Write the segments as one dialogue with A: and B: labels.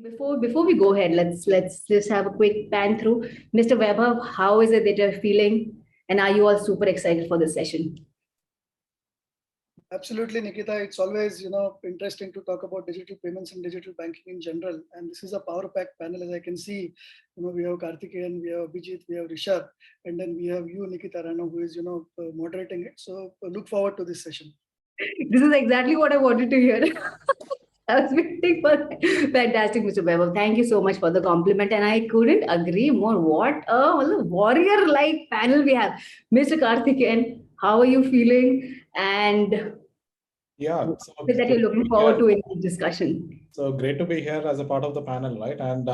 A: Before we go ahead, let's just have a quick pan through. Mr. Weber, how is it that you're feeling? And are you all super excited for this session?
B: Absolutely, Nikita. It's always, interesting to talk about digital payments and digital banking in general. And this is a power-packed panel, as I can see. We have Karthikeyan, we have Abhijit, we have Rishabh, and then we have you, Nikita Rano, who is, moderating it. So look forward to this session.
A: This is exactly what I wanted to hear. I was waiting for that. Fantastic, Mr. Weber. Thank you so much for the compliment. And I couldn't agree more. What a warrior-like panel we have. Mr. Karthikeyan, how are you feeling? And
C: Yeah, so
A: that you're looking forward to in this discussion.
C: So great to be here as a part of the panel, right? And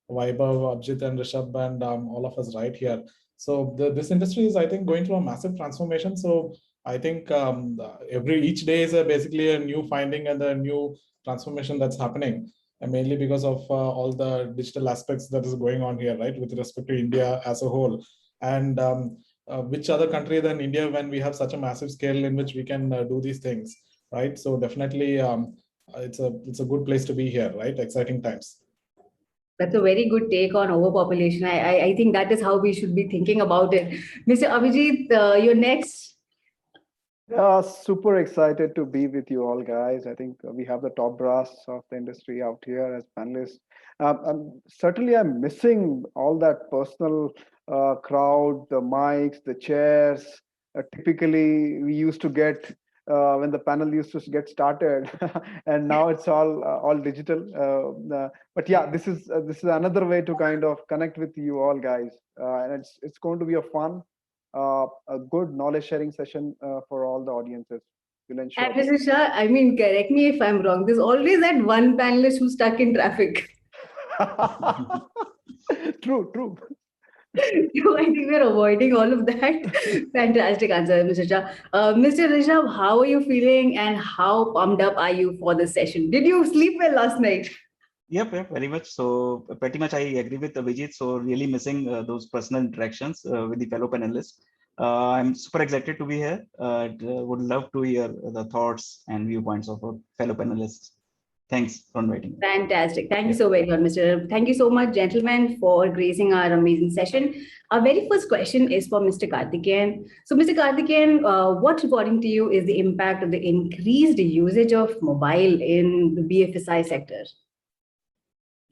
C: Vaibhav, Abhijit, and Rishabh, and all of us right here. So this industry is, I think, going through a massive transformation. So I think each day is basically a new finding and a new transformation that's happening, and mainly because of all the digital aspects that is going on here, right, with respect to India as a whole. And which other country than India when we have such a massive scale in which we can do these things, right? So definitely. It's a good place to be here, right? Exciting times.
A: That's a very good take on overpopulation. I think that is how we should be thinking about it. Mr. Abhijit, you're next.
D: Super excited to be with you all, guys. I think we have the top brass of the industry out here as panelists. Certainly, I'm missing all that personal crowd, the mics, the chairs. Typically, we used to get when the panel used to get started, and now it's all digital. But yeah, this is another way to kind of connect with you all, guys, and it's going to be a fun. A good knowledge sharing session for all the audiences. Will ensure.
A: And Mr. Shah, I mean, correct me if I'm wrong. There's always that one panelist who's stuck in traffic.
D: True.
A: So I think we're avoiding all of that. Fantastic answer, Mr. Shah. Mr. Rishabh, how are you feeling and how pumped up are you for this session? Did you sleep well last night?
E: Yep, very much. So pretty much I agree with Vijit. So really missing those personal interactions with the fellow panelists. I'm super excited to be here. Would love to hear the thoughts and viewpoints of our fellow panelists. Thanks for inviting me.
A: Fantastic. Thank you so very much, Mr. Thank you so much, gentlemen, for gracing our amazing session. Our very first question is for Mr. Karthikeyan. So, Mr. Karthikeyan, what, according to you, is the impact of the increased usage of mobile in the BFSI sector?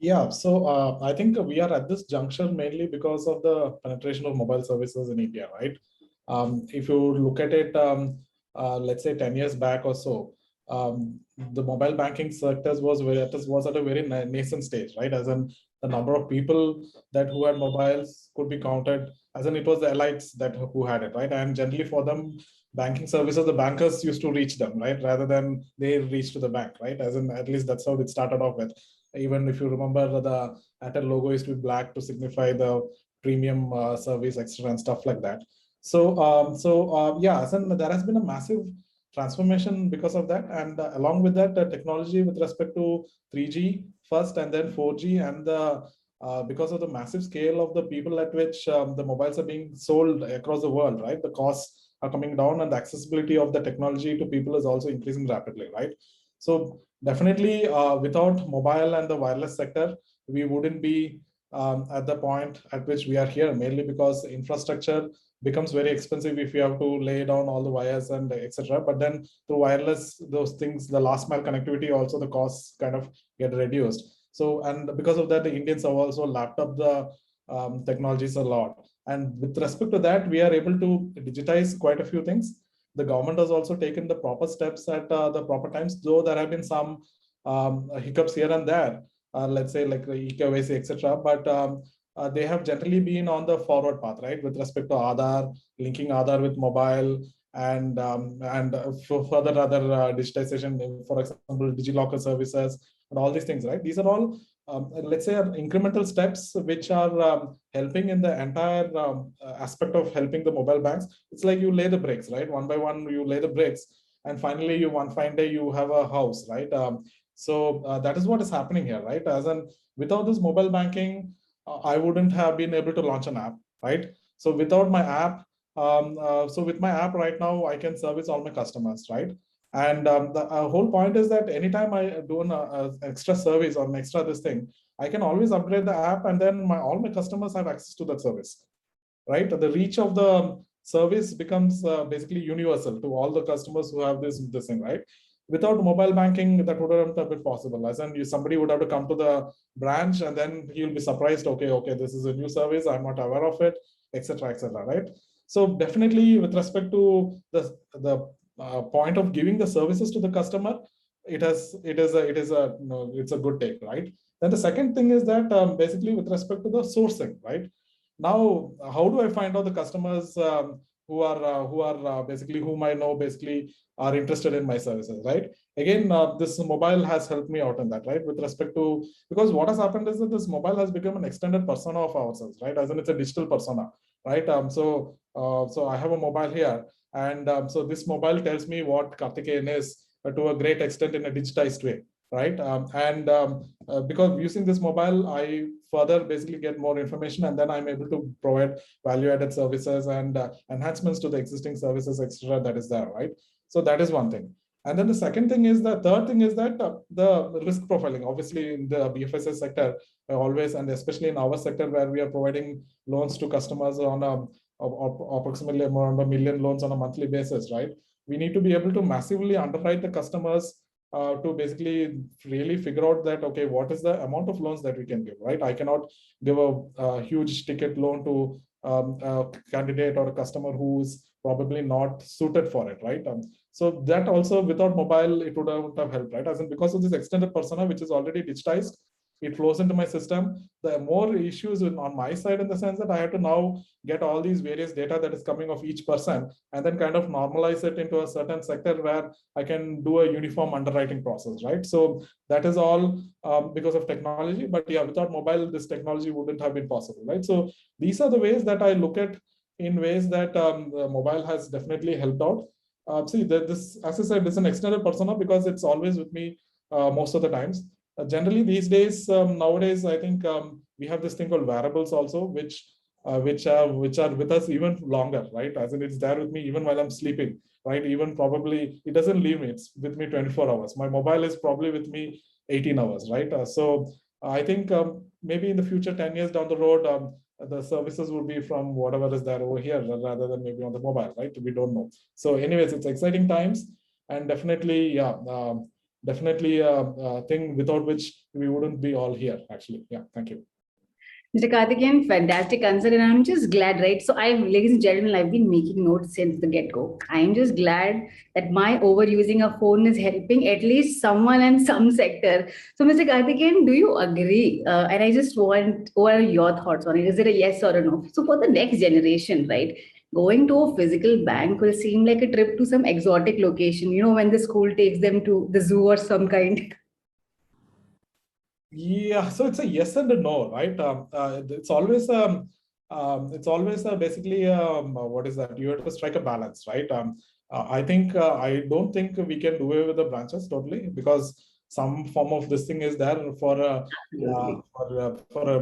C: Yeah, so I think we are at this juncture mainly because of the penetration of mobile services in India, right? If you look at it, let's say 10 years back or so, the mobile banking sector was at a very nascent stage, right? As in the number of people who had mobiles could be counted, as in it was the elites who had it, right? And generally for them, banking services, the bankers used to reach them, right? Rather than they reach to the bank, right? As in, at least that's how it started off with. Even if you remember, the Airtel logo used to be black to signify the premium service extra and stuff like that. So, yeah, so there has been a massive transformation because of that, and along with that, technology with respect to 3G first, and then 4G, and because of the massive scale of the people at which the mobiles are being sold across the world, right? The costs are coming down, and the accessibility of the technology to people is also increasing rapidly, right? So definitely, without mobile and the wireless sector, we wouldn't be at the point at which we are here, mainly because infrastructure becomes very expensive if you have to lay down all the wires and etc. But then through wireless, those things, the last mile connectivity, also the costs kind of get reduced. So, and because of that, the Indians have also lapped up the technologies a lot. And with respect to that, we are able to digitize quite a few things. The government has also taken the proper steps at the proper times, though there have been some hiccups here and there, let's say like eKYC, etc. But they have generally been on the forward path, right, with respect to Aadhaar, linking Aadhaar with mobile, and for further other digitization, for example, DigiLocker services, and all these things, right? These are all, let's say, incremental steps which are helping in the entire aspect of helping the mobile banks. It's like you lay the bricks, right? One by one, you lay the bricks, and finally, you one fine day you have a house, right? So that is what is happening here, right? As in, without this mobile banking, I wouldn't have been able to launch an app, right? So without my app, so with my app right now, I can service all my customers, right? And the whole point is that anytime I do an extra service or an extra this thing, I can always upgrade the app, and then all my customers have access to that service, right? The reach of the service becomes basically universal to all the customers who have this thing, right? Without mobile banking, that wouldn't have been possible. As in, somebody would have to come to the branch, and then he'll be surprised. Okay, this is a new service. I'm not aware of it, etc., right? So definitely, with respect to the point of giving the services to the customer, it's a good take, right? Then the second thing is that basically with respect to the sourcing, right? Now, how do I find out the customers who are basically whom I know basically are interested in my services, right? Again, this mobile has helped me out in that, right? With respect to, because what has happened is that this mobile has become an extended persona of ourselves, right? As in, it's a digital persona, right? So I have a mobile here, and so this mobile tells me what Karthikeyan is to a great extent in a digitized way, right? Because using this mobile, I further basically get more information, and then I'm able to provide value-added services and enhancements to the existing services, etc. that is there, right? So that is one thing. And then the third thing is that the risk profiling. Obviously, in the BFSI sector, always, and especially in our sector where we are providing loans to customers on approximately around 1 million loans on a monthly basis, right? We need to be able to massively underwrite the customers to basically really figure out that, okay, what is the amount of loans that we can give, right? I cannot give a huge ticket loan to a candidate or a customer who's probably not suited for it, right? So that also, without mobile, it would have helped, right? As in, because of this extended persona, which is already digitized, it flows into my system. The more issues on my side, in the sense that I have to now get all these various data that is coming of each person, and then kind of normalize it into a certain sector where I can do a uniform underwriting process, right? So that is all because of technology. But yeah, without mobile, this technology wouldn't have been possible, right? So these are the ways that I look at, in ways that the mobile has definitely helped out. See, this, as I said, is an extended persona because it's always with me most of the times. Generally, these days, nowadays, I think we have this thing called wearables also, which are with us even longer, right? As in, it's there with me even while I'm sleeping, right? Even probably it doesn't leave me; it's with me 24 hours. My mobile is probably with me 18 hours, right? So I think maybe in the future, 10 years down the road, the services would be from whatever is there over here rather than maybe on the mobile, right? We don't know. So, anyways, it's exciting times, and definitely, yeah. Definitely a thing without which we wouldn't be all here, actually. Yeah, thank you.
A: Mr. Karthikeyan, fantastic answer. And I'm just glad, right? So ladies and gentlemen, I've been making notes since the get-go. I'm just glad that my overusing a phone is helping at least someone in some sector. So Mr. Karthikeyan, do you agree? And I just want, what are your thoughts on it? Is it a yes or a no? So for the next generation, right? Going to a physical bank will seem like a trip to some exotic location, when the school takes them to the zoo or some kind.
C: Yeah, so it's a yes and a no, right? It's always basically what is that? You have to strike a balance, right? I think I don't think we can do away with the branches totally, because some form of this thing is there for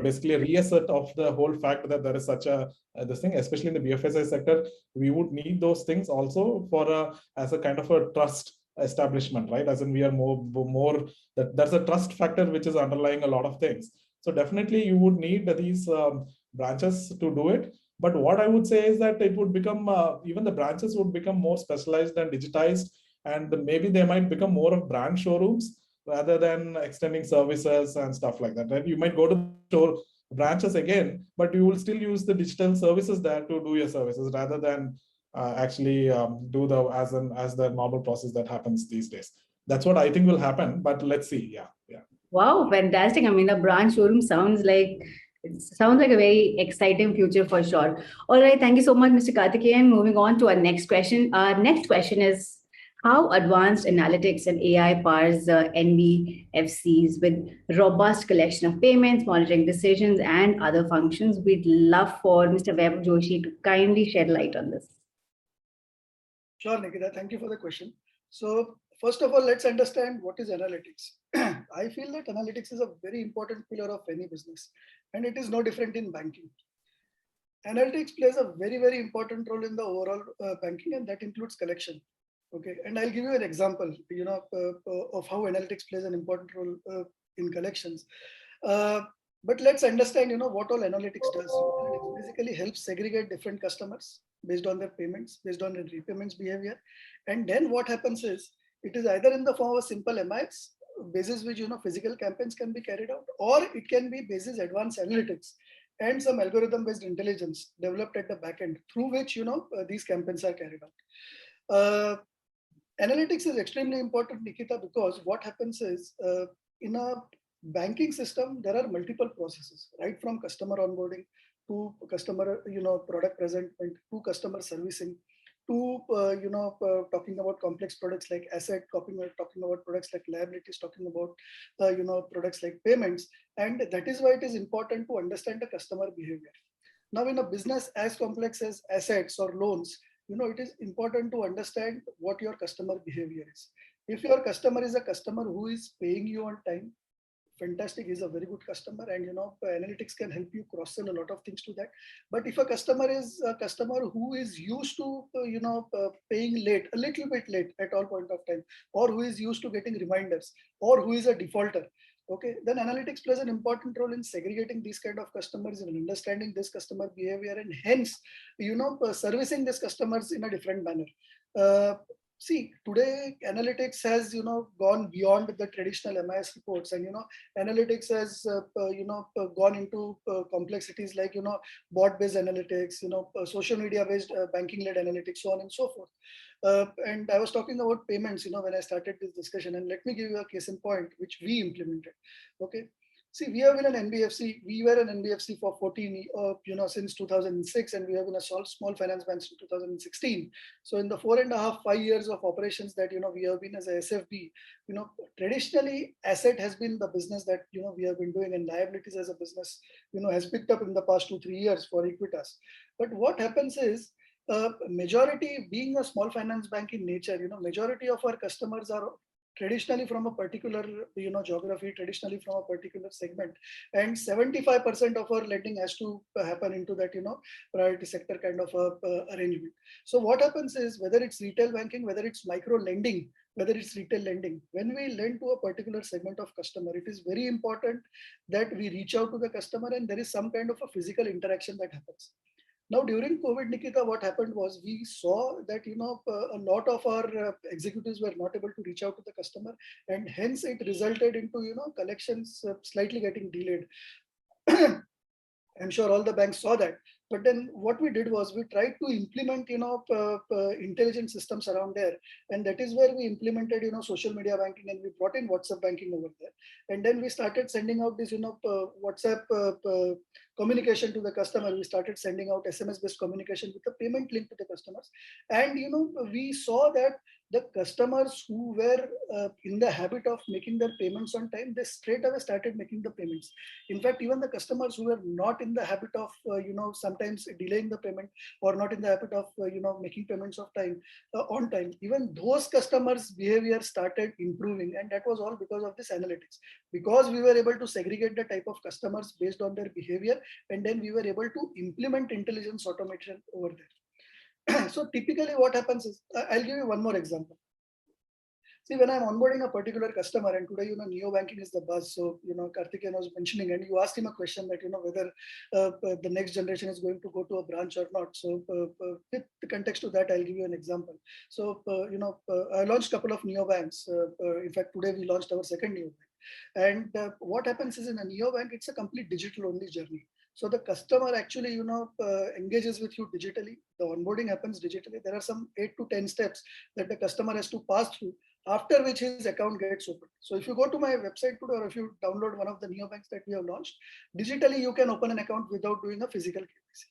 C: basically a reassert of the whole fact that there is such a this thing, especially in the BFSI sector. We would need those things also for as a kind of a trust establishment, right? As in, we are more that there's a trust factor which is underlying a lot of things. So definitely you would need these branches to do it. But what I would say is that it would become even the branches would become more specialized and digitized, and maybe they might become more of brand showrooms rather than extending services and stuff like that. Right? You might go to store branches again, but you will still use the digital services there to do your services rather than actually do as the normal process that happens these days. That's what I think will happen, but let's see. Yeah.
A: Wow, fantastic. I mean, a branch showroom sounds like a very exciting future for sure. All right, thank you so much, Mr. Karthikeyan. Moving on to our next question. Our next question is, how advanced analytics and AI powers NBFCs with robust collection of payments, monitoring decisions, and other functions? We'd love for Mr. Vaibhav Joshi to kindly shed light on this.
B: Sure, Nikita, thank you for the question. So first of all, let's understand what is analytics. I feel that analytics is a very important pillar of any business, and it is no different in banking. Analytics plays a very, very important role in the overall banking, and that includes collection. Okay, and I'll give you an example, of how analytics plays an important role in collections. Uh, but let's understand, what all analytics does. Analytics basically helps segregate different customers based on their payments, based on their repayments behavior. And then what happens is, it is either in the form of simple MIs, basis which, physical campaigns can be carried out, or it can be basis advanced analytics and some algorithm-based intelligence developed at the back end through which, these campaigns are carried out. Analytics is extremely important, Nikita, because what happens is in a banking system, there are multiple processes, right from customer onboarding to customer, product presentment to customer servicing to, talking about complex products like asset, talking about products like liabilities, talking about, products like payments. And that is why it is important to understand the customer behavior. Now, in a business as complex as assets or loans, it is important to understand what your customer behavior is. If your customer is a customer who is paying you on time, fantastic, is a very good customer, and analytics can help you cross sell a lot of things to that. But if a customer is a customer who is used to paying late, a little bit late at all point of time, or who is used to getting reminders, or who is a defaulter, okay, then analytics plays an important role in segregating these kind of customers and understanding this customer behavior, and hence servicing these customers in a different manner. uh, See, today analytics has gone beyond the traditional MIS reports, and analytics has gone into complexities like bot based analytics, social media based banking led analytics, so on and so forth. And I was talking about payments when I started this discussion, and let me give you a case in point which we implemented. Okay, see, we have been an NBFC. We were an NBFC for 14, since 2006, and we have been a small finance bank since 2016. So in the 4.5-5 years of operations that we have been as a SFB, traditionally asset has been the business that we have been doing, and liabilities as a business has picked up in the past 2-3 years for Equitas. But what happens is, majority, being a small finance bank in nature, majority of our customers are traditionally from a particular geography, traditionally from a particular segment, and 75% of our lending has to happen into that priority sector kind of a arrangement. So what happens is, whether it's retail banking, whether it's micro lending, whether it's retail lending, when we lend to a particular segment of customer, it is very important that we reach out to the customer and there is some kind of a physical interaction that happens. Now, during COVID, Nikita, what happened was, we saw that a lot of our executives were not able to reach out to the customer, and hence it resulted into collections slightly getting delayed. I'm sure all the banks saw that. But then what we did was, we tried to implement, intelligent systems around there. And that is where we implemented, social media banking, and we brought in WhatsApp banking over there. And then we started sending out this, WhatsApp communication to the customer. We started sending out SMS-based communication with a payment link to the customers. And, we saw that the customers who were in the habit of making their payments on time, they straight away started making the payments. In fact, even the customers who were not in the habit of, sometimes delaying the payment, or not in the habit of, making payments on time, even those customers' behavior started improving. And that was all because of this analytics, because we were able to segregate the type of customers based on their behavior, and then we were able to implement intelligence automation over there. So typically what happens is, I'll give you one more example. See, when I'm onboarding a particular customer, and today, neo banking is the buzz. So, Karthikeyan was mentioning, and you asked him a question that, whether the next generation is going to go to a branch or not. So, with the context to that, I'll give you an example. So, I launched a couple of neo banks. In fact, today we launched our second neo bank. And what happens is, in a neo bank, it's a complete digital only journey. So the customer actually, engages with you digitally. The onboarding happens digitally. There are some 8 to 10 steps that the customer has to pass through, after which his account gets opened. So if you go to my website today, or if you download one of the neobanks that we have launched, digitally you can open an account without doing a physical KYC.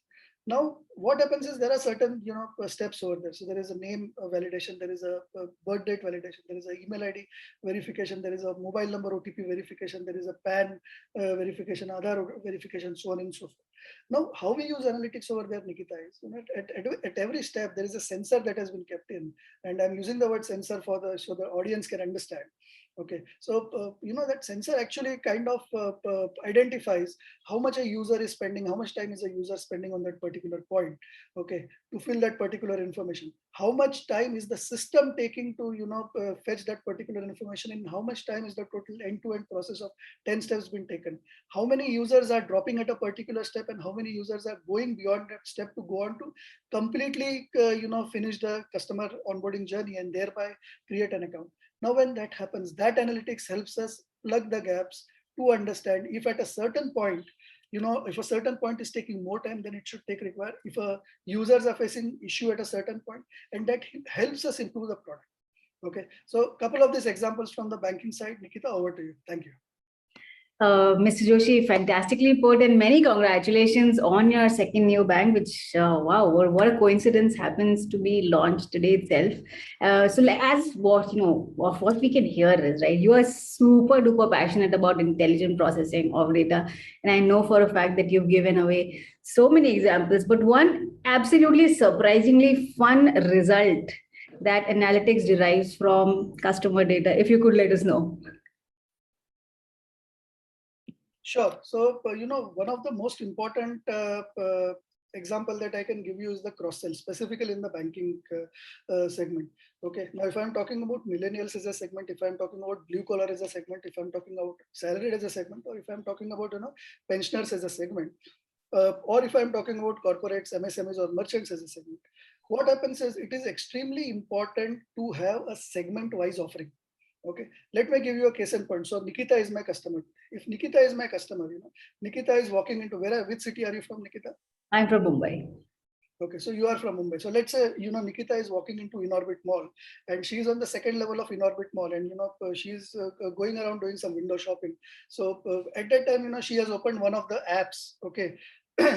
B: Now, what happens is, there are certain steps over there. So there is a name validation, there is a birth date validation, there is an email ID verification, there is a mobile number OTP verification, there is a PAN verification, Aadhaar verification, so on and so forth. Now, how we use analytics over there, Nikita, is at every step there is a sensor that has been kept in, and I'm using the word sensor so the audience can understand. Okay, so that sensor actually kind of identifies how much a user is spending, how much time is a user spending on that particular point. Okay, to fill that particular information, how much time is the system taking to fetch that particular information, and how much time is the total end-to-end process of 10 steps been taken. How many users are dropping at a particular step, and how many users are going beyond that step to go on to completely finish the customer onboarding journey and thereby create an account. Now, when that happens, that analytics helps us plug the gaps to understand if at a certain point, if a certain point is taking more time than it should require, if users are facing issue at a certain point, and that helps us improve the product. Okay, so a couple of these examples from the banking side. Nikita, over to you. Thank you.
A: Mr. Joshi, fantastically put, and many congratulations on your second new bank, which, wow, what a coincidence, happens to be launched today itself. So as what, of what we can hear is, right, you are super duper passionate about intelligent processing of data. And I know for a fact that you've given away so many examples, but one absolutely surprisingly fun result that analytics derives from customer data, if you could let us know.
B: Sure. So, one of the most important example that I can give you is the cross-sell, specifically in the banking segment. Okay. Now, if I'm talking about millennials as a segment, if I'm talking about blue collar as a segment, if I'm talking about salaried as a segment, or if I'm talking about, pensioners as a segment, or if I'm talking about corporates, MSMEs, or merchants as a segment, what happens is it is extremely important to have a segment-wise offering. Okay, let me give you a case in point. So Nikita is my customer. If Nikita is my customer, Nikita is walking into which city are you from, Nikita?
A: I'm from Mumbai.
B: Okay, so you are from Mumbai. So let's say, Nikita is walking into Inorbit Mall, and she's on the second level of Inorbit Mall, and, she's going around doing some window shopping. So at that time, she has opened one of the apps, okay,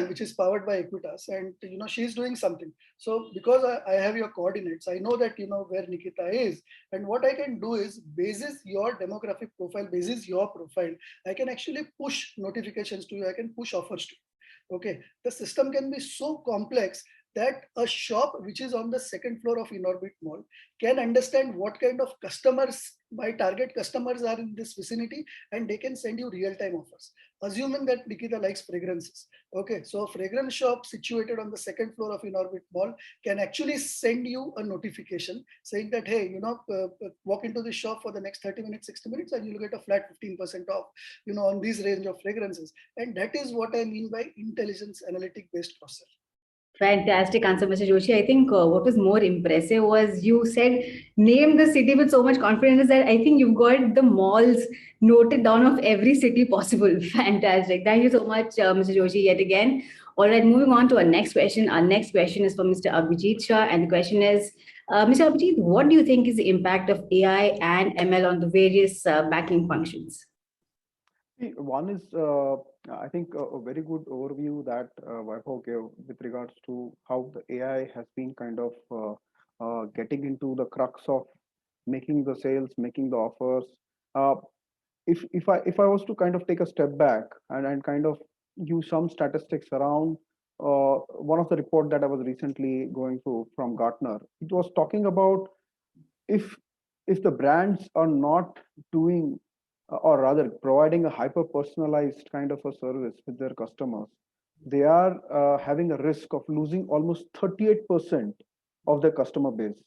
B: which is powered by Equitas, and, she's doing something. So because I have your coordinates, I know that, where Nikita is, and what I can do is, basis your demographic profile, basis your profile, I can actually push notifications to you, I can push offers to you. Okay, the system can be so complex that a shop which is on the second floor of Inorbit Mall can understand what kind of customers, my target customers, are in this vicinity, and they can send you real-time offers. Assuming that Nikita likes fragrances. Okay, so a fragrance shop situated on the second floor of Inorbit Mall can actually send you a notification saying that, hey, walk into the shop for the next 30 minutes, 60 minutes, and you'll get a flat 15% off, on these range of fragrances. And that is what I mean by intelligence analytic based cross-sell.
A: Fantastic answer, Mr. Joshi. I think what was more impressive was you said, name the city with so much confidence that I think you've got the malls noted down of every city possible. Fantastic. Thank you so much, Mr. Joshi, yet again. All right, moving on to our next question. Our next question is from Mr. Abhijit Shah. And the question is, Mr. Abhijit, what do you think is the impact of AI and ML on the various banking functions?
D: One is, I think, a very good overview that Vaibhav gave with regards to how the AI has been kind of getting into the crux of making the sales, making the offers. If I was to kind of take a step back and kind of use some statistics around one of the report that I was recently going through from Gartner, it was talking about if the brands are not doing, or rather providing a hyper personalized kind of a service with their customers, they are having a risk of losing almost 38% of their customer base.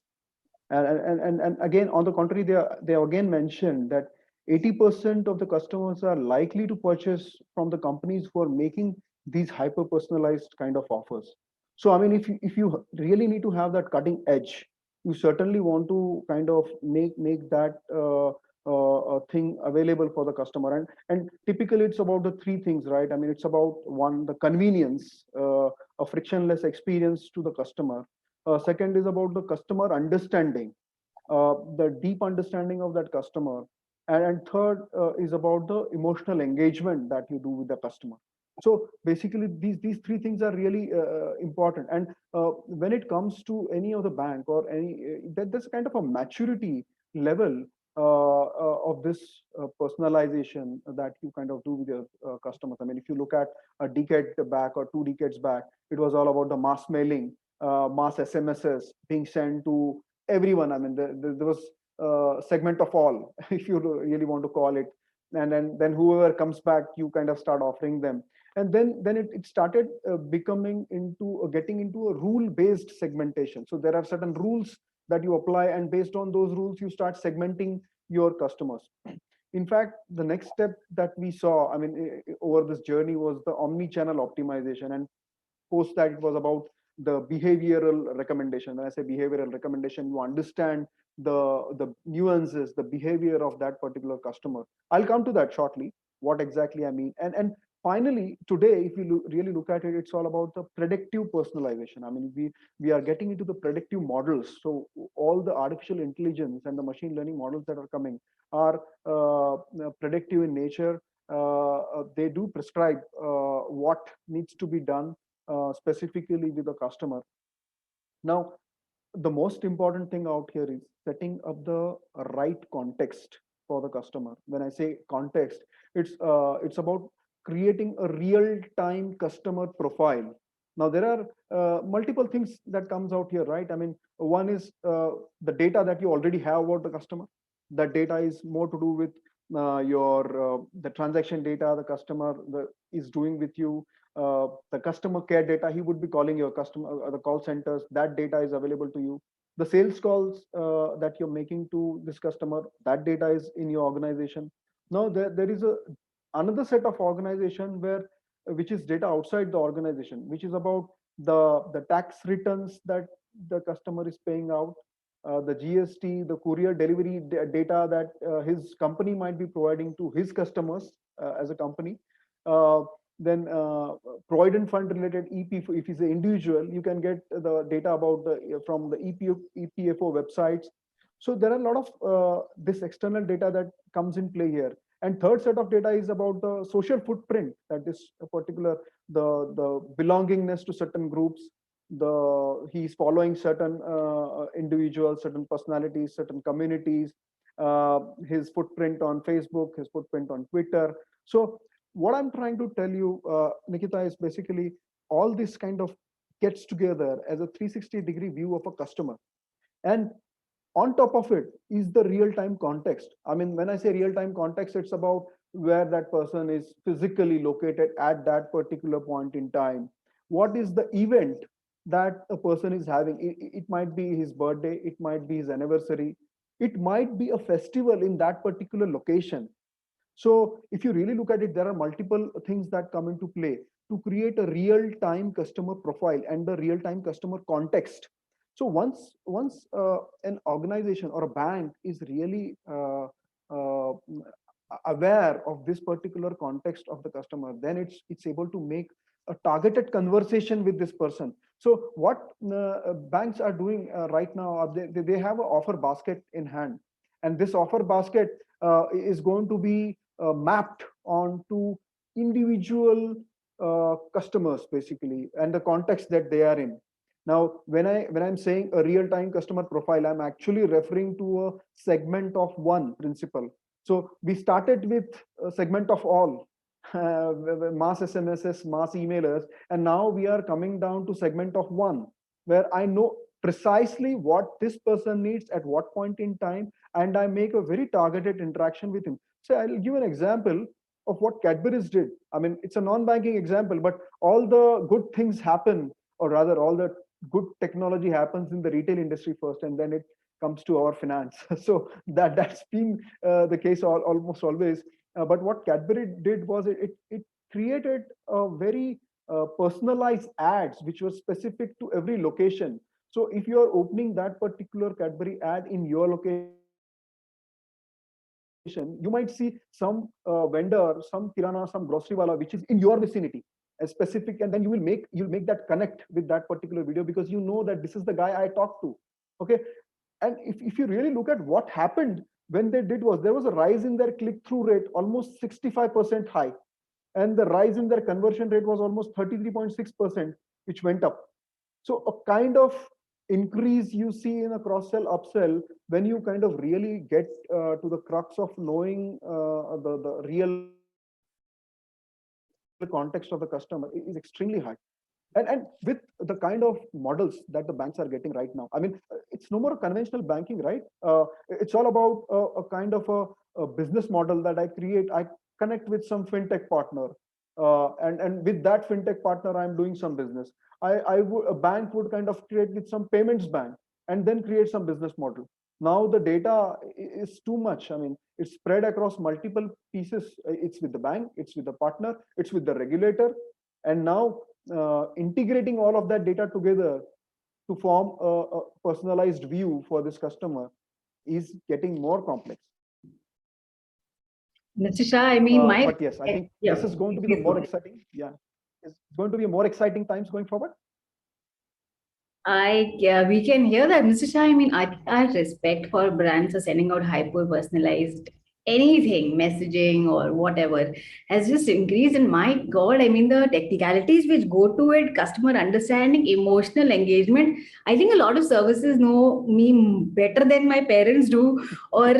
D: And again, on the contrary, they again mentioned that 80% of the customers are likely to purchase from the companies who are making these hyper personalized kind of offers. So I mean, if you really need to have that cutting edge, you certainly want to kind of make that thing available for the customer. And typically it's about the three things, right? I mean, it's about one, the convenience, a frictionless experience to the customer. Second is about the customer understanding, the deep understanding of that customer. And third is about the emotional engagement that you do with the customer. So basically, these three things are really important. And when it comes to any of the bank or any, there's kind of a maturity level of this personalization that you kind of do with your customers. I mean, if you look at a decade back or 2 decades back, it was all about the mass mailing, mass SMSs being sent to everyone. I mean, there was segment of all, if you really want to call it. And then whoever comes back, you kind of start offering them. And then it started becoming into getting into a rule-based segmentation. So there are certain rules that you apply, and based on those rules, you start segmenting your customers. In fact, the next step that we saw, I mean, over this journey was the omni-channel optimization, and post that it was about the behavioral recommendation. When I say behavioral recommendation, you understand the nuances, the behavior of that particular customer. I'll come to that shortly, what exactly I mean. And finally, today, if you really look at it, it's all about the predictive personalization. I mean, we are getting into the predictive models. So all the artificial intelligence and the machine learning models that are coming are predictive in nature. They do prescribe what needs to be done specifically with the customer. Now, the most important thing out here is setting up the right context for the customer. When I say context, it's about creating a real-time customer profile. Now, there are multiple things that comes out here, right? I mean, one is the data that you already have about the customer. That data is more to do with the transaction data the customer is doing with you. The customer care data, he would be calling your customer, the call centers, that data is available to you. The sales calls that you're making to this customer, that data is in your organization. Now there is another set of organization which is data outside the organization, which is about the tax returns that the customer is paying out, the GST, the courier delivery data that his company might be providing to his customers as a company. Then provident fund related EP, if he's an individual, you can get the data about from the EPFO websites. So there are a lot of this external data that comes in play here. And third set of data is about the social footprint, that is a particular the belongingness to certain groups. He's following certain individuals, certain personalities, certain communities, his footprint on Facebook, his footprint on Twitter. So what I'm trying to tell you, Nikita, is basically all this kind of gets together as a 360-degree view of a customer. And on top of it is the real-time context. I mean, when I say real-time context, it's about where that person is physically located at that particular point in time. What is the event that a person is having? It might be his birthday, it might be his anniversary, it might be a festival in that particular location. So if you really look at it, there are multiple things that come into play to create a real-time customer profile and the real-time customer context. So once an organization or a bank is really aware of this particular context of the customer, then it's able to make a targeted conversation with this person. So what banks are doing right now, they have an offer basket in hand, and this offer basket is going to be mapped onto individual customers basically, and the context that they are in. Now, when I'm saying a real-time customer profile, I'm actually referring to a segment of one principle. So we started with a segment of all, mass SMSs, mass emailers, and now we are coming down to segment of one, where I know precisely what this person needs at what point in time, and I make a very targeted interaction with him. So I'll give an example of what Cadbury's did. I mean, it's a non-banking example, but all the good things happen, or rather all the good technology happens in the retail industry first, and then it comes to our finance. So that's been the case almost always. But what Cadbury did was it created a very personalized ads which were specific to every location. So if you are opening that particular Cadbury ad in your location, you might see some vendor, some kirana, some grocery wala, which is in your vicinity, a specific, and then you'll make that connect with that particular video because you know that this is the guy I talked to. Okay, and if you really look at what happened when they did was there was a rise in their click-through rate, almost 65% high, and the rise in their conversion rate was almost 33.6%, which went up. So a kind of increase you see in a cross-sell upsell when you kind of really get to the crux of knowing the real context of the customer is extremely high. And with the kind of models that the banks are getting right now, I mean, it's no more conventional banking, right? It's all about a kind of a business model that I connect with some fintech partner, and with that fintech partner, I'm doing some business. A bank would kind of create with some payments bank and then create some business model. Now the data is too much. I mean, it's spread across multiple pieces. It's with the bank, it's with the partner, it's with the regulator, and now integrating all of that data together to form a personalized view for this customer is getting more complex.
A: Mr. Shah, I mean,
D: but yes, I think this is going to be the more exciting. Yeah, it's going to be more exciting times going forward.
A: We can hear that, Mr. Shah. I mean, our respect for brands for sending out hyper personalized anything, messaging or whatever, has just increased. And my God, I mean, the technicalities which go to it, customer understanding, emotional engagement. I think a lot of services know me better than my parents do, or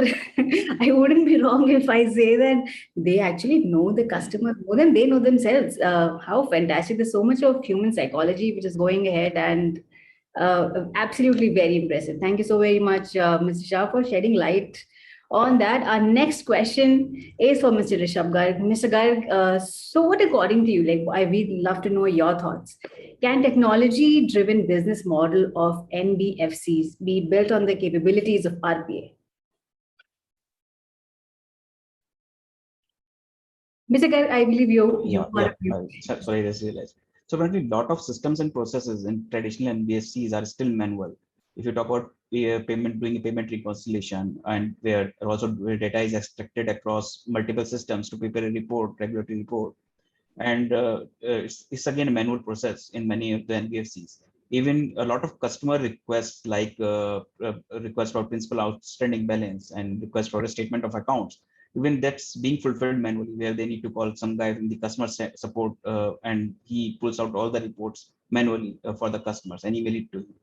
A: I wouldn't be wrong if I say that they actually know the customer more than they know themselves. How fantastic! There's so much of human psychology which is going ahead, and absolutely very impressive. Thank you so very much, Mr. Shah, for shedding light on that. Our next question is for Mr. Rishabh Garg. Mr. Garg, so what according to you, we'd love to know your thoughts. Can technology-driven business model of NBFCs be built on the capabilities of RBA? Mr. Garg, I believe you.
E: Sorry, I just realized. So currently, a lot of systems and processes in traditional NBFCs are still manual. If you talk about doing a payment reconciliation, and where data is extracted across multiple systems to prepare a report, regulatory report, and it's again a manual process in many of the NBFCs. Even a lot of customer requests, like request for principal outstanding balance and request for a statement of accounts, even that's being fulfilled manually, where they need to call some guy from the customer support, and he pulls out all the reports manually for the customers and email it to him.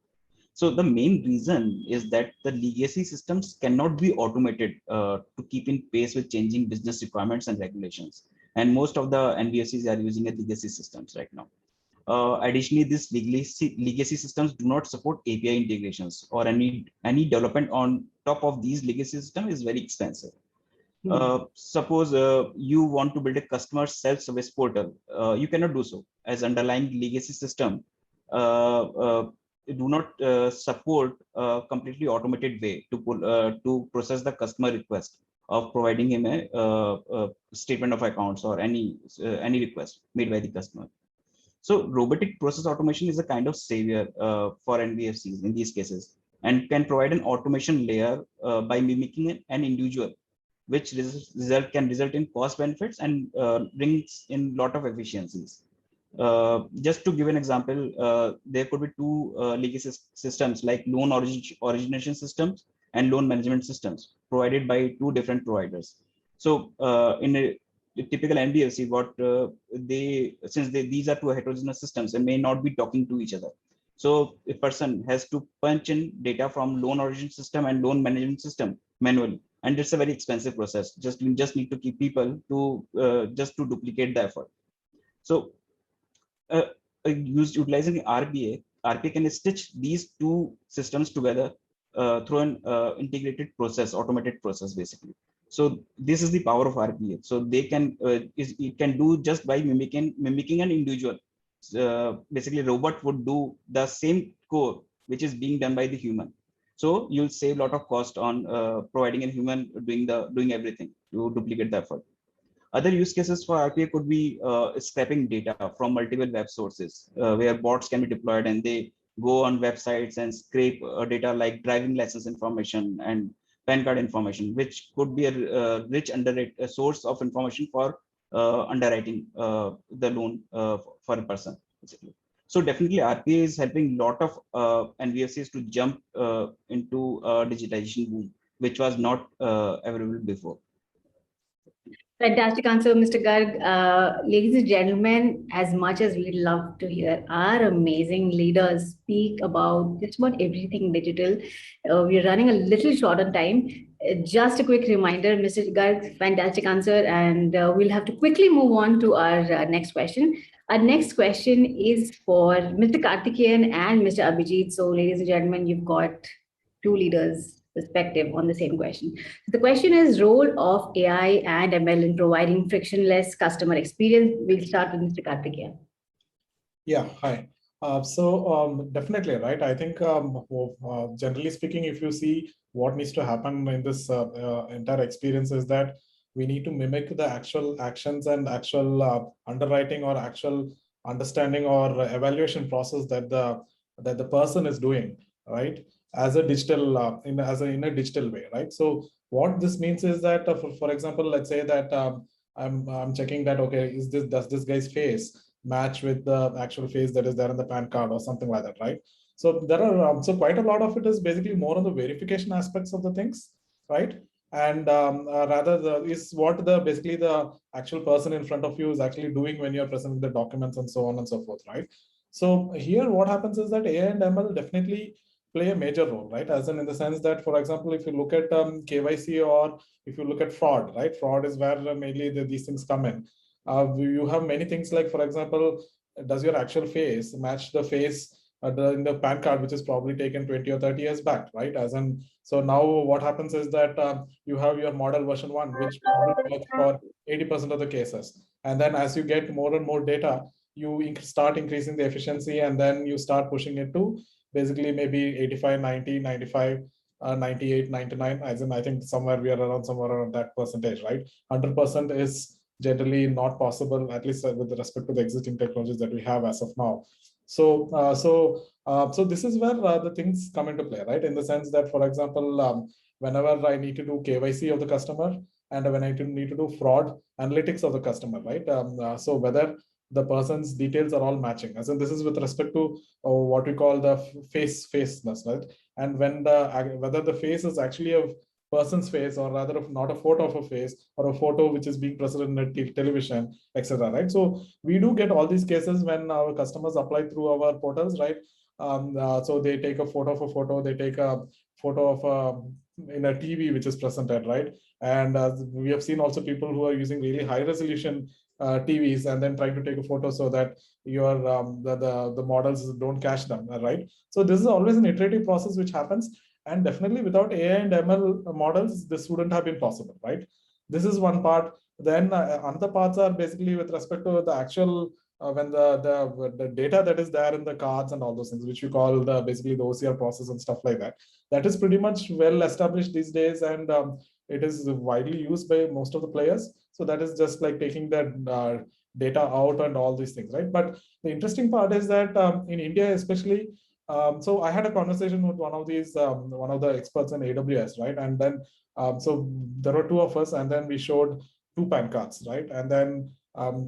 E: So the main reason is that the legacy systems cannot be automated to keep in pace with changing business requirements and regulations. And most of the NBFCs are using legacy systems right now. Additionally, these legacy systems do not support API integrations, or any development on top of these legacy systems is very expensive. Suppose you want to build a customer self-service portal, you cannot do so, as underlying legacy system do not support a completely automated way to process the customer request of providing him a statement of accounts or any request made by the customer. So robotic process automation is a kind of savior for NBFCs in these cases, and can provide an automation layer by mimicking an individual, which can result in cost benefits and brings in a lot of efficiencies. Just to give an example, there could be two legacy systems, like loan origination systems and loan management systems, provided by two different providers. So in a typical NBFC, since these are two heterogeneous systems and may not be talking to each other. So a person has to punch in data from loan origin system and loan management system manually, and it's a very expensive process. You just need to keep people to just to duplicate the effort. So utilizing RPA can stitch these two systems together through an integrated process, automated process, basically. So this is the power of RPA. So they can it can do just by mimicking an individual. Basically, a robot would do the same code which is being done by the human. So you'll save a lot of cost on providing a human doing everything to duplicate the effort. Other use cases for RPA could be scraping data from multiple web sources, where bots can be deployed and they go on websites and scrape data like driving license information and PAN card information, which could be a rich source of information for underwriting the loan for a person, basically. So definitely RPA is helping a lot of NBFCs to jump into digitization boom, which was not available before.
A: Fantastic answer, Mr. Garg. Ladies and gentlemen, as much as we'd love to hear our amazing leaders speak about just about everything digital, we're running a little short on time. Just a quick reminder, Mr. Garg, fantastic answer, and we'll have to quickly move on to our next question. Our next question is for Mr. Karthikeyan and Mr. Abhijit. So, ladies and gentlemen, you've got two leaders' perspective on the same question. The question is role of AI and ML in providing frictionless customer experience. We'll start with Mr. Karthikeyan.
C: Yeah, hi. Definitely, right? I think generally speaking, if you see what needs to happen in this entire experience is that we need to mimic the actual actions and actual underwriting or actual understanding or evaluation process that the person is doing, right? As a digital in a digital way, right? So what this means is that, for example, let's say that I'm checking that, okay, does this guy's face match with the actual face that is there in the PAN card or something like that, right? So there are so quite a lot of it is basically more on the verification aspects of the things, right? And rather is what the basically the actual person in front of you is actually doing when you're presenting the documents and so on and so forth, right? So here what happens is that AI and ML definitely play a major role, right? As in the sense that, for example, if you look at KYC or if you look at fraud, right? Fraud is where mainly these things come in. You have many things like, for example, does your actual face match the face in the PAN card, which is probably taken 20 or 30 years back, right? As in, so now what happens is that you have your model version 1, which probably works for 80% of the cases. And then as you get more and more data, you start increasing the efficiency, and then you start pushing it to basically maybe 85, 90, 95, 98, 99, as in I think somewhere somewhere around that percentage, right? 100% is generally not possible, at least with respect to the existing technologies that we have as of now. So this is where the things come into play, right? In the sense that, for example, whenever I need to do KYC of the customer and when I need to do fraud analytics of the customer, right? So whether the person's details are all matching, as in this is with respect to what we call the faceness, right? And when whether the face is actually a person's face or rather not a photo of a face or a photo which is being presented in a television, etc., right? So we do get all these cases when our customers apply through our portals, right? So they take a photo of a photo, they take a photo of in a TV which is presented, right? And we have seen also people who are using really high resolution TVs and then trying to take a photo so that your the models don't cache them, right? So this is always an iterative process which happens. And definitely without AI and ML models, this wouldn't have been possible, right? This is one part. Then other parts are basically with respect to the actual, when the data that is there in the cards and all those things, which we call basically the OCR process and stuff like that. That is pretty much well established these days, and it is widely used by most of the players. So that is just like taking that data out and all these things, right? But the interesting part is that in India, especially, so I had a conversation with one of the experts in AWS, right? And then, so there were two of us, and then we showed two PAN cards, right? And then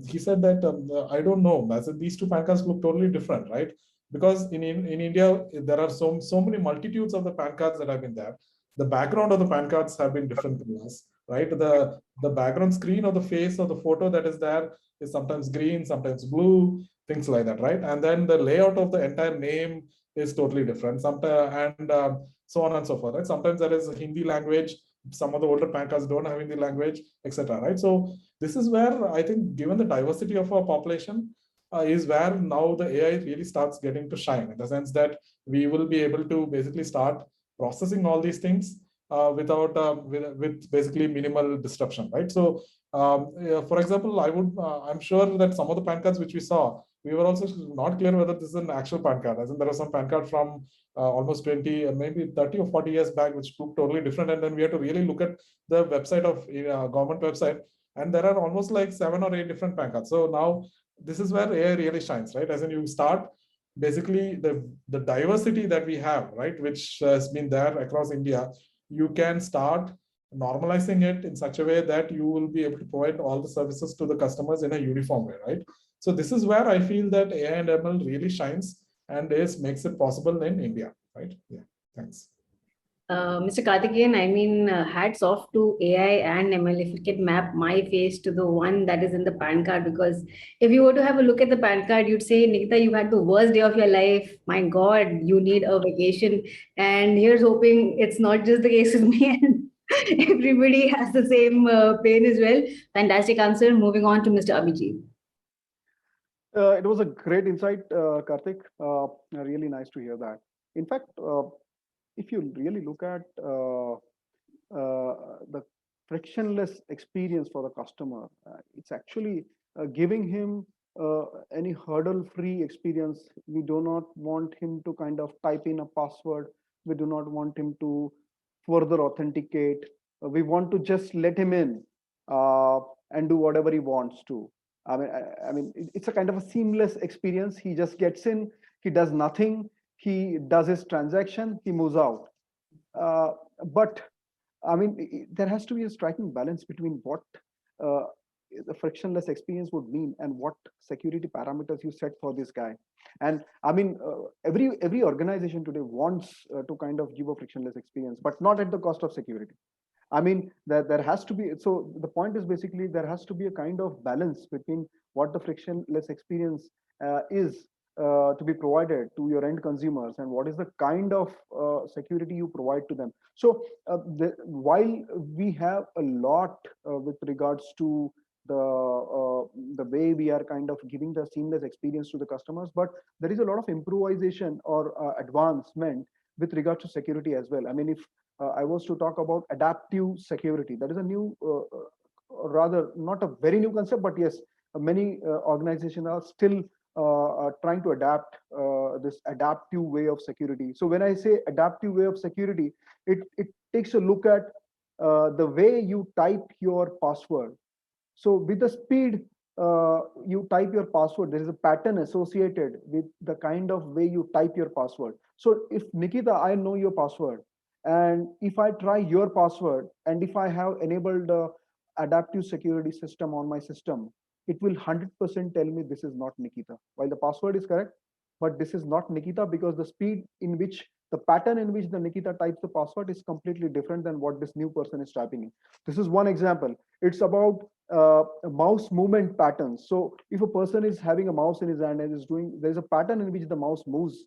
C: he said that I don't know, as in these two PAN cards look totally different, right? Because in India, there are so many multitudes of the PAN cards that have been there. The background of the PAN cards have been different to us, right? The background screen of the face of the photo that is there is sometimes green, sometimes blue, things like that, right? And then the layout of the entire name is totally different. Sometimes and so on and so forth, right? Sometimes there is a Hindi language. Some of the older PAN cards don't have Hindi language, etc. Right? So this is where I think, given the diversity of our population, is where now the AI really starts getting to shine, in the sense that we will be able to basically start processing all these things without with basically minimal disruption, right? So for example, I'm sure that some of the PAN cards which we saw, we were also not clear whether this is an actual PAN card. As in, there was some PAN card from almost 20, maybe 30 or 40 years back, which looked totally different. And then we had to really look at the website of government website, and there are almost like 7 or 8 different PAN cards. So now this is where AI really shines, right? As in, you start basically the diversity that we have, right, which has been there across India. You can start normalizing it in such a way that you will be able to provide all the services to the customers in a uniform way, right? So this is where I feel that AI and ML really shines and makes it possible in India, right? Yeah, thanks.
A: Mr. Karthikeyan, I mean, hats off to AI and ML if you can map my face to the one that is in the PAN card. Because if you were to have a look at the PAN card, you'd say, Nikita, you had the worst day of your life. My God, you need a vacation. And here's hoping it's not just the case with me and everybody has the same pain as well. Fantastic answer. Moving on to Mr. Abhijit.
D: It was a great insight, Karthik. Really nice to hear that. In fact, if you really look at the frictionless experience for the customer, it's actually giving him any hurdle-free experience. We do not want him to kind of type in a password. We do not want him to further authenticate. We want to just let him in and do whatever he wants to. It's a kind of a seamless experience. He just gets in, he does nothing, he does his transaction, he moves out. But there has to be a striking balance between what the frictionless experience would mean and what security parameters you set for this guy. And every organization today wants to kind of give a frictionless experience, but not at the cost of security. There has to be, so the point is basically there has to be a kind of balance between what the frictionless experience is to be provided to your end consumers and what is the kind of security you provide to them. So while we have a lot with regards to the way we are kind of giving the seamless experience to the customers, but there is a lot of improvisation or advancement with regards to security as well. If I was to talk about adaptive security, that is a new, rather not a very new concept, but yes, many organizations are still trying to adapt this adaptive way of security. So when I say adaptive way of security, it takes a look at the way you type your password. So with the speed you type your password, there is a pattern associated with the kind of way you type your password. So if Nikita, I know your password, and if I try your password, and if I have enabled adaptive security system on my system, it will 100% tell me this is not Nikita. While the password is correct, but this is not Nikita because the speed in which the pattern in which the Nikita types the password is completely different than what this new person is typing in. This is one example. It's about mouse movement patterns. So if a person is having a mouse in his hand and is doing, there's a pattern in which the mouse moves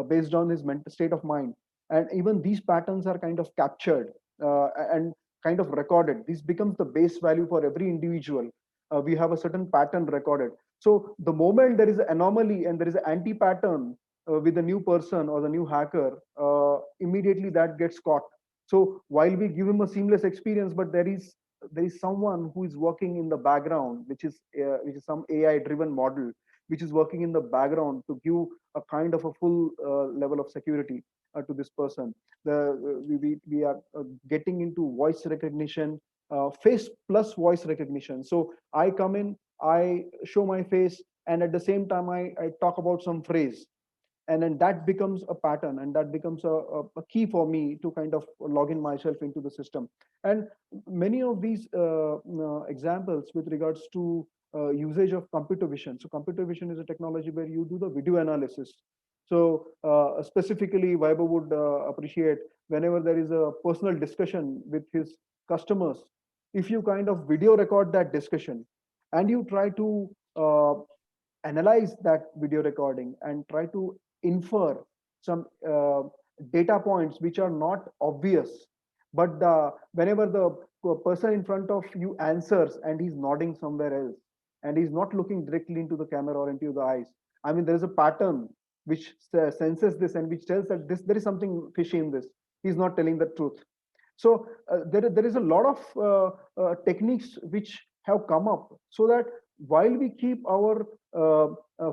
D: based on his mental state of mind. And even these patterns are kind of captured and kind of recorded. This becomes the base value for every individual. We have a certain pattern recorded. So the moment there is an anomaly and there is an anti-pattern with the new person or the new hacker, immediately that gets caught. So while we give him a seamless experience, but there is someone who is working in the background, which is some AI-driven model, which is working in the background to give a kind of a full level of security to this person. We are getting into voice recognition, face plus voice recognition. So I come in, I show my face, and at the same time I talk about some phrase, and then that becomes a pattern, and that becomes a key for me to kind of log in myself into the system. And many of these examples with regards to usage of computer vision. So computer vision is a technology where you do the video analysis. So specifically, Vaibhav would appreciate whenever there is a personal discussion with his customers, if you kind of video record that discussion and you try to analyze that video recording and try to infer some data points which are not obvious, but whenever the person in front of you answers and he's nodding somewhere else and he's not looking directly into the camera or into the eyes, there is a pattern which senses this and which tells that there is something fishy in this. He's not telling the truth. So there is a lot of techniques which have come up so that while we keep our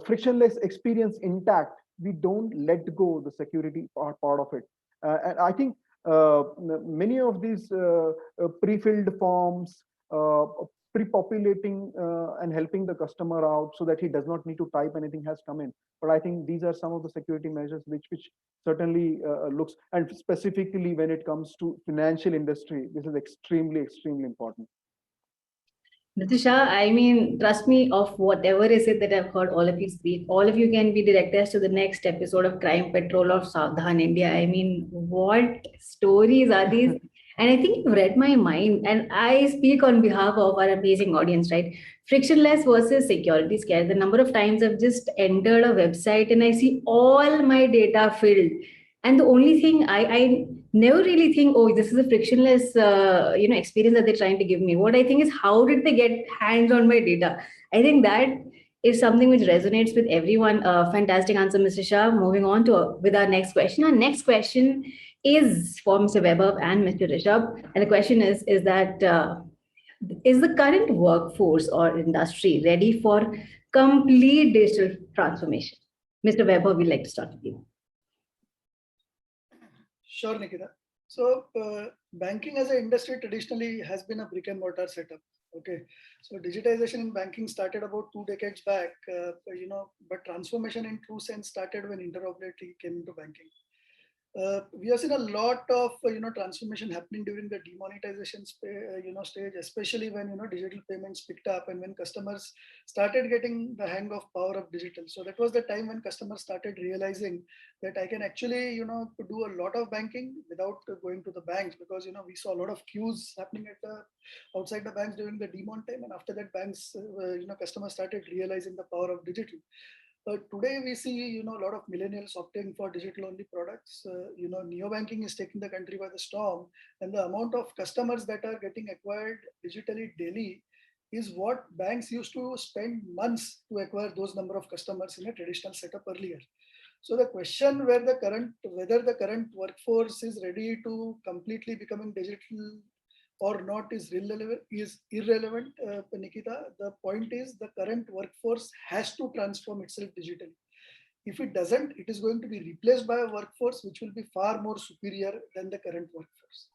D: frictionless experience intact, we don't let go the security part of it. And I think many of these pre-filled forms, pre-populating and helping the customer out so that he does not need to type anything has come in. But I think these are some of the security measures which certainly looks, and specifically when it comes to financial industry, this is extremely important.
A: Natasha, trust me, of whatever is it that I've heard all of you speak, all of you can be directors to the next episode of Crime Patrol of Savdhan India. What stories are these? And I think you've read my mind, and I speak on behalf of our amazing audience, right? Frictionless versus security scare. The number of times I've just entered a website and I see all my data filled. And the only thing I never really think, oh, this is a frictionless, experience that they're trying to give me. What I think is, how did they get hands on my data? I think that is something which resonates with everyone. Fantastic answer, Mr. Shah. Moving on to with our next question. Our next question is for Mr. Vaibhav and Mr. Rishabh, and the question is that is the current workforce or industry ready for complete digital transformation? Mr. Vaibhav, we'd like to start with you.
B: Sure, Nikita. So banking as an industry traditionally has been a brick and mortar setup. Okay, so digitization in banking started about 2 decades back, but transformation in true sense started when interoperability came into banking. We have seen a lot of transformation happening during the demonetization stage, especially when digital payments picked up and when customers started getting the hang of power of digital. So that was the time when customers started realizing that I can actually do a lot of banking without going to the banks, because we saw a lot of queues happening at outside the banks during the demon time, and after that banks customers started realizing the power of digital. Today we see a lot of millennials opting for digital only products. Neobanking is taking the country by the storm, and the amount of customers that are getting acquired digitally daily is what banks used to spend months to acquire those number of customers in a traditional setup earlier. So the question whether the current workforce is ready to completely becoming digital or not is irrelevant, Nikita. The point is the current workforce has to transform itself digitally. If it doesn't, it is going to be replaced by a workforce which will be far more superior than the current workforce.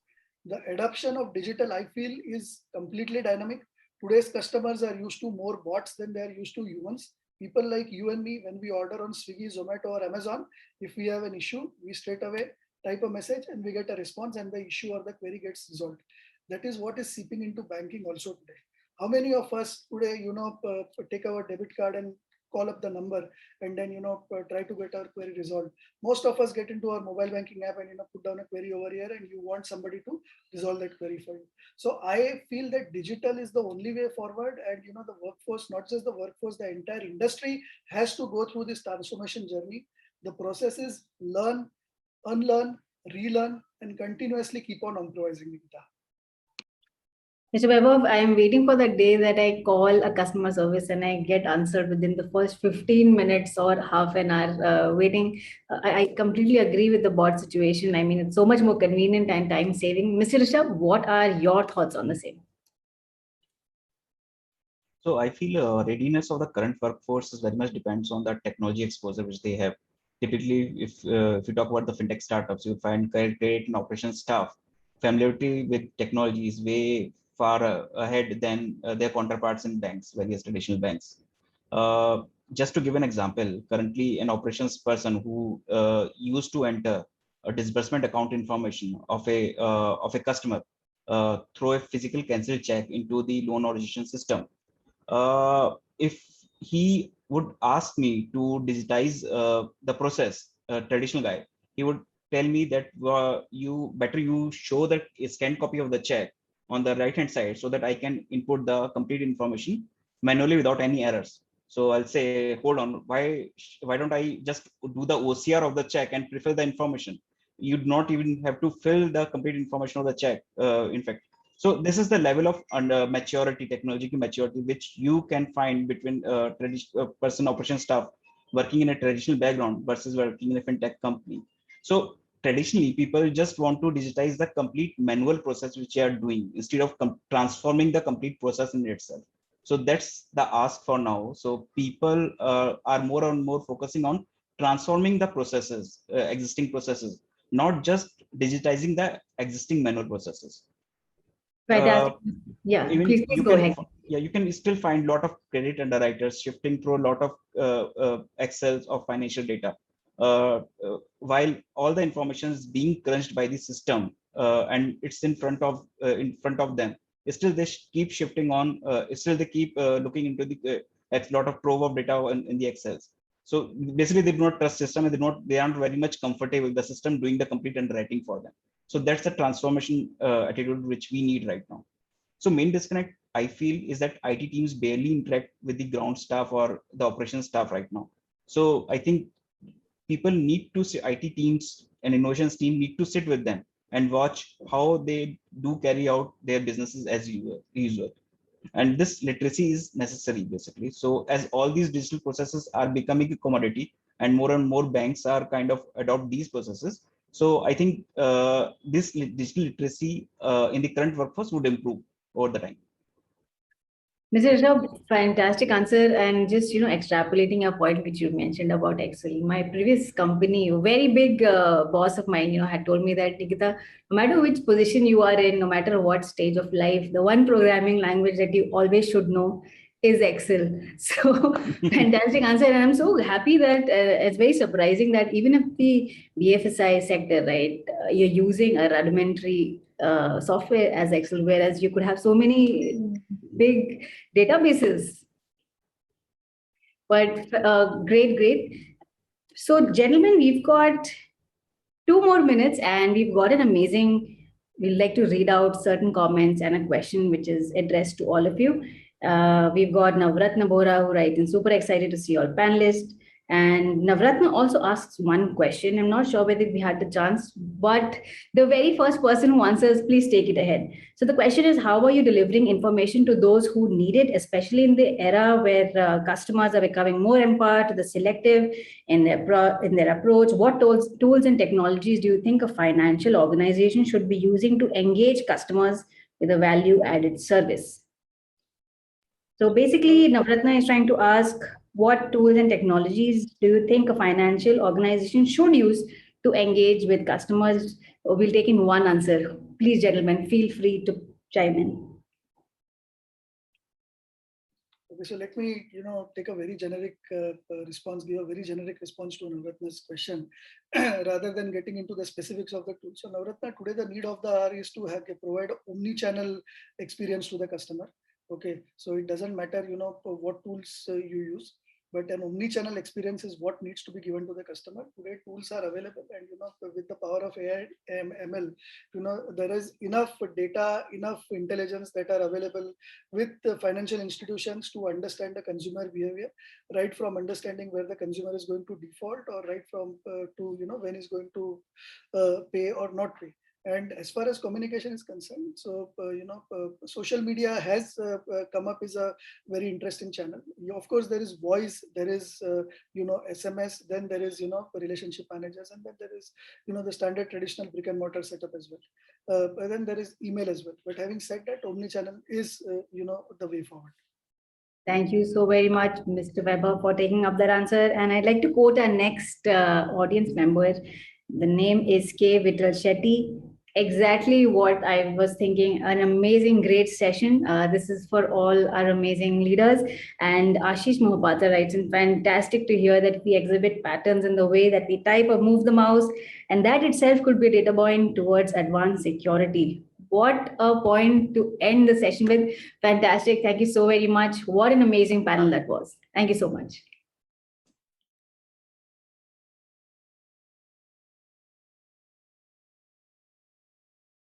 B: The adoption of digital, I feel, is completely dynamic. Today's customers are used to more bots than they are used to humans. People like you and me, when we order on Swiggy, Zomato, or Amazon, if we have an issue, we straight away type a message and we get a response, and the issue or the query gets resolved. That is what is seeping into banking also today. How many of us today, take our debit card and call up the number and then, try to get our query resolved? Most of us get into our mobile banking app and, put down a query over here, and you want somebody to resolve that query for you. So I feel that digital is the only way forward, and, the workforce, not just the workforce, the entire industry has to go through this transformation journey. The process is learn, unlearn, relearn, and continuously keep on improvising, Nikita.
A: Mr. Vaibhav, I am waiting for the day that I call a customer service and I get answered within the first 15 minutes or half an hour waiting. I completely agree with the bot situation. I mean, it's so much more convenient and time saving. Mr. Rishabh, what are your thoughts on the same?
E: So I feel readiness of the current workforce is very much depends on the technology exposure which they have. Typically, if you talk about the fintech startups, you find credit and operations staff familiarity with technology is way far ahead than their counterparts in banks, various traditional banks. Just to give an example, currently an operations person who used to enter a disbursement account information of a customer through a physical cancel check into the loan origination system. If he would ask me to digitize the process, traditional guy, he would tell me that you show the scanned copy of the check on the right hand side so that I can input the complete information manually without any errors. So I'll say, hold on, why don't I just do the OCR of the check and prefill the information? You'd not even have to fill the complete information of the check, in fact. So this is the level of maturity, technological maturity, which you can find between person operation staff working in a traditional background versus working in a fintech company. So traditionally, people just want to digitize the complete manual process which they are doing instead of transforming the complete process in itself. So that's the ask for now. So people are more and more focusing on transforming the processes, existing processes, not just digitizing the existing manual processes.
A: Fantastic. Yeah, please go ahead.
E: Yeah, you can still find a lot of credit underwriters shifting through a lot of Excels or financial data. While all the information is being crunched by the system and it's in front of them, still they keep shifting on. Still they keep looking into the lot of trove of data in the Excels. So basically, they do not trust system, and they aren't very much comfortable with the system doing the complete underwriting for them. So that's the transformation attitude which we need right now. So main disconnect I feel is that IT teams barely interact with the ground staff or the operations staff right now. So I think people need to see IT teams and innovations team need to sit with them and watch how they do carry out their businesses as usual. And this literacy is necessary basically. So as all these digital processes are becoming a commodity and more banks are kind of adopt these processes. So I think this digital literacy in the current workforce would improve over the time.
A: Mr. Rishabh, fantastic answer. And just, extrapolating a point which you mentioned about Excel. My previous company, a very big boss of mine, had told me that, Nikita, no matter which position you are in, no matter what stage of life, the one programming language that you always should know is Excel. So fantastic answer. And I'm so happy that it's very surprising that even if the BFSI sector, right, you're using a rudimentary software as Excel, whereas you could have so many big databases. But great. So, gentlemen, we've got 2 more minutes and we've got an amazing, we'd like to read out certain comments and a question which is addressed to all of you. We've got Navratna Bora who writes, and super excited to see all panelists. And Navratna also asks one question. I'm not sure whether we had the chance, but the very first person who answers, please take it ahead. So the question is, how are you delivering information to those who need it, especially in the era where customers are becoming more empowered, the selective in their approach? What tools and technologies do you think a financial organization should be using to engage customers with a value-added service? So basically, Navratna is trying to ask, what tools and technologies do you think a financial organization should use to engage with customers? We'll take in one answer. Please, gentlemen, feel free to chime in.
B: Okay, so let me, take a very generic response, give a very generic response to Navratna's question, rather than getting into the specifics of the tool. So Navratna, today the need of the hour is to provide omni-channel experience to the customer. Okay, so it doesn't matter, what tools you use, but an omni-channel experience is what needs to be given to the customer. Today, tools are available, and with the power of AI, ML, there is enough data, enough intelligence that are available with the financial institutions to understand the consumer behavior, right from understanding where the consumer is going to default, or right from to when he's going to pay or not pay. And as far as communication is concerned, so social media has come up as a very interesting channel. Of course, there is voice, there is SMS, then there is relationship managers, and then there is the standard traditional brick and mortar setup as well. But then there is email as well. But having said that, omni-channel is the way forward.
A: Thank you so very much, Mr. Weber, for taking up that answer. And I'd like to quote our next audience member. The name is K. Vittal Shetty. Exactly what I was thinking. An amazing, great session. This is for all our amazing leaders. And Ashish Mohapatra writes, and fantastic to hear that we exhibit patterns in the way that we type or move the mouse. And that itself could be a data point towards advanced security. What a point to end the session with. Fantastic. Thank you so very much. What an amazing panel that was. Thank you so much.